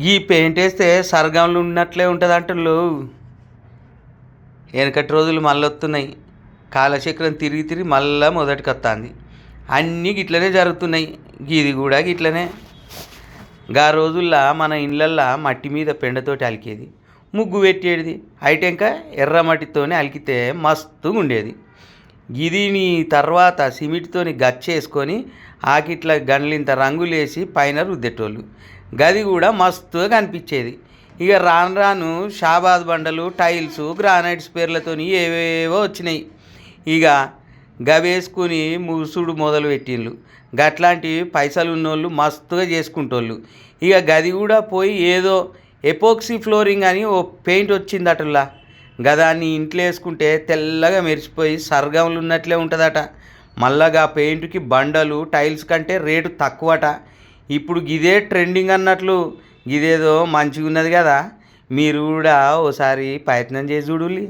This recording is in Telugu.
ఈ పెయింట్ వేస్తే సర్గంలో ఉన్నట్లే ఉంటుంది అంటుళ్ళు. వెనకటి రోజులు మళ్ళీ వస్తున్నాయి. కాలచక్రం తిరిగి తిరిగి మళ్ళీ మొదటికి వస్తుంది. అన్నీ గిట్లనే జరుగుతున్నాయి. ఇది కూడా గిట్లనే. గా రోజుల్లో మన ఇళ్ళల్లో మట్టి మీద పెండతోటి అలికేది, ముగ్గు పెట్టేది. అయిటెంక ఎర్ర మట్టితోనే అలికితే మస్తుగా ఉండేది. గిదిని తర్వాత సిమెంట్తోని గచ్చేసుకొని ఆకిట్ల గండ్లింత రంగులేసి పైన రుద్దేటోళ్ళు. గది కూడా మస్తుగా కనిపించేది. ఇక రాను రాను షాబాద్ బండలు, టైల్స్, గ్రానైట్స్ పేర్లతోని ఏవేవో వచ్చినాయి. ఇక గవేసుకుని ముసుడు మొదలు పెట్టిండ్రు. గట్లాంటివి పైసలు ఉన్నోళ్ళు మస్తుగా చేసుకుంటోళ్ళు. ఇక గది కూడా పోయి ఏదో ఎపోక్సీ ఫ్లోరింగ్ అని ఓ పెయింట్ వచ్చిందటల్లా. గదాన్ని ఇంట్లో వేసుకుంటే తెల్లగా మెరిసిపోయి సర్గంలు ఉన్నట్లే ఉంటుందట. మళ్ళాగా పెయింట్కి బండలు, టైల్స్ కంటే రేటు తక్కువట. ఇప్పుడు గిదే ట్రెండింగ్ అన్నట్లు. గిదేదో మంచిగా ఉన్నది కదా, మీరు కూడా ఓసారి ప్రయత్నం చేసి చూడులి.